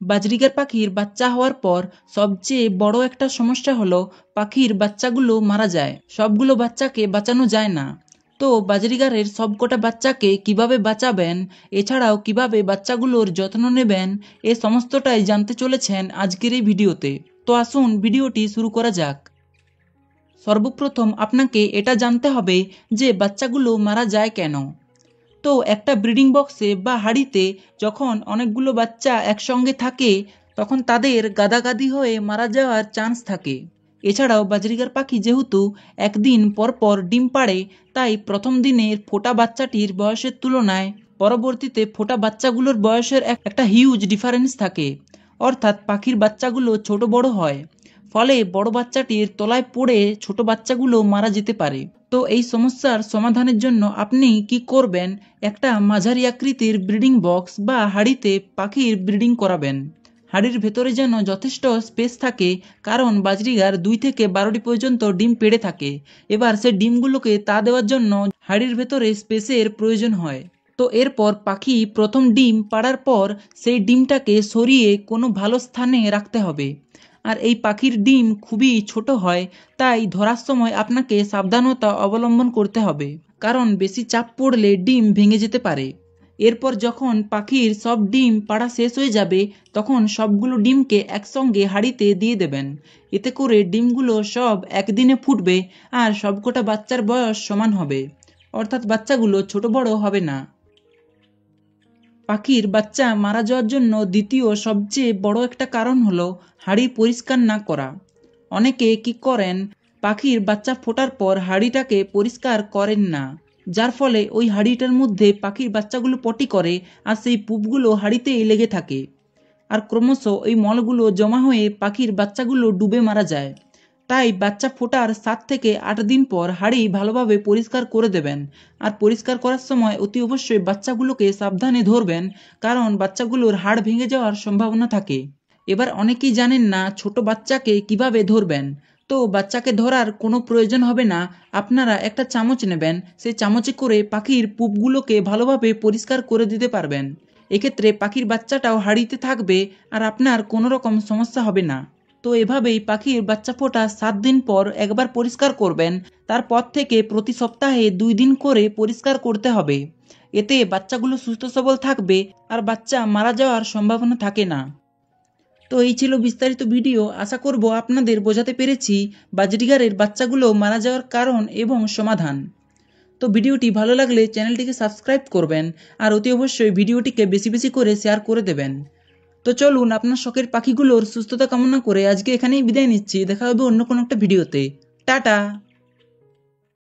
Budgerigar পাখির বাচ্চা হওয়ার পর সবচেয়ে বড় একটা সমস্যা হলো পাখির বাচ্চাগুলো মারা যায়। সবগুলো বাচ্চাকে বাঁচানো যায় না। তো বাজরিগারের সবকটা বাচ্চাকে কিভাবে বাঁচাবেন, এছাড়াও কিভাবে বাচ্চাগুলোর যত্ন নেবেন, এ সমস্তটাই জানতে চলেছেন আজকের এই ভিডিওতে। তো আসুন ভিডিওটি শুরু করা যাক। সর্বপ্রথম আপনাকে এটা জানতে হবে যে বাচ্চাগুলো মারা যায় কেন। তো একটা ব্রিডিং বক্সে বা হাঁড়িতে যখন অনেকগুলো বাচ্চা একসঙ্গে থাকে তখন তাদের গাদাগাদি হয়ে মারা যাওয়ার চান্স থাকে। এছাড়াও বাজরিগার পাখি যেহেতু একদিন পর পর ডিম পাড়ে, তাই প্রথম দিনের ফোটা বাচ্চাটির বয়সের তুলনায় পরবর্তীতে ফোটা বাচ্চাগুলোর বয়সের একটা হিউজ ডিফারেন্স থাকে। অর্থাৎ পাখির বাচ্চাগুলো ছোট বড় হয়, ফলে বড় বাচ্চাটির তলায় পড়ে ছোট বাচ্চাগুলো মারা যেতে পারে। তো এই সমস্যার সমাধানের জন্য আপনি কি করবেন, একটা মাঝারি আকৃতির ব্রিডিং বক্স বা হাঁড়িতে পাখির ব্রিডিং করাবেন। হাঁড়ির ভেতরে যেন যথেষ্ট স্পেস থাকে, কারণ বাজরিগার 2 থেকে 12টি পর্যন্ত ডিম পেড়ে থাকে। এবার সে ডিমগুলোকে তা দেওয়ার জন্য হাঁড়ির ভেতরে স্পেসের প্রয়োজন হয়। তো এরপর পাখি প্রথম ডিম পাড়ার পর সেই ডিমটাকে সরিয়ে কোনো ভালো স্থানে রাখতে হবে। আর এই পাখির ডিম খুবই ছোট হয়, তাই ধরার সময় আপনাকে সাবধানতা অবলম্বন করতে হবে, কারণ বেশি চাপ পড়লে ডিম ভেঙে যেতে পারে। এরপর যখন পাখির সব ডিম পাড়া শেষ হয়ে যাবে তখন সবগুলো ডিমকে একসঙ্গে হাঁড়িতে দিয়ে দেবেন। এতে করে ডিমগুলো সব একদিনে ফুটবে আর সবকটা বাচ্চার বয়স সমান হবে, অর্থাৎ বাচ্চাগুলো ছোট বড় হবে না। পাখির বাচ্চা মারা যাওয়ার জন্য দ্বিতীয় সবচেয়ে বড় একটা কারণ হলো হাঁড়ি পরিষ্কার না করা। অনেকে কি করেন, পাখির বাচ্চা ফোটার পর হাঁড়িটাকে পরিষ্কার করেন না, যার ফলে ওই হাঁড়িটার মধ্যে পাখির বাচ্চাগুলো পটি করে আর সেই পুপগুলো হাঁড়িতেই লেগে থাকে। আর ক্রমশ ওই মলগুলো জমা হয়ে পাখির বাচ্চাগুলো ডুবে মারা যায়। তাই বাচ্চা ফোটার 7 থেকে 8 দিন পর হাঁড়ি ভালোভাবে পরিষ্কার করে দেবেন। আর পরিষ্কার করার সময় অতি অবশ্যই বাচ্চাগুলোকে সাবধানে ধরবেন, কারণ বাচ্চাগুলোর হাড় ভেঙে যাওয়ার সম্ভাবনা থাকে। এবার অনেকেই জানেন না ছোট বাচ্চাকে কিভাবে ধরবেন। তো বাচ্চাকে ধরার কোনো প্রয়োজন হবে না, আপনারা একটা চামচ নেবেন, সেই চামচে করে পাখির পুপগুলোকে ভালোভাবে পরিষ্কার করে দিতে পারবেন। এক্ষেত্রে পাখির বাচ্চাটাও হাঁড়িতে থাকবে আর আপনার কোনো রকম সমস্যা হবে না। তো এভাবেই পাখির বাচ্চা ফোটার 7 দিন পর একবার পরিষ্কার করবেন। তারপর থেকে প্রতি সপ্তাহে 2 দিন করে পরিষ্কার করতে হবে। এতে বাচ্চাগুলো সুস্থ সবল থাকবে আর বাচ্চা মারা যাওয়ার সম্ভাবনা থাকে না। তো এই ছিল বিস্তারিত ভিডিও। আশা করব আপনাদের বোঝাতে পেরেছি বাজরিগারের বাচ্চাগুলো মারা যাওয়ার কারণ এবং সমাধান। তো ভিডিওটি ভালো লাগলে চ্যানেলটিকে সাবস্ক্রাইব করবেন আর অতি অবশ্যই ভিডিওটিকে বেশি বেশি করে শেয়ার করে দেবেন। তো চলুন আপনার শখের পাখিগুলোর সুস্থতা কামনা করে আজকে এখানেই বিদায় নিচ্ছি। দেখা হবে অন্য কোনো একটা ভিডিওতে। টাটা।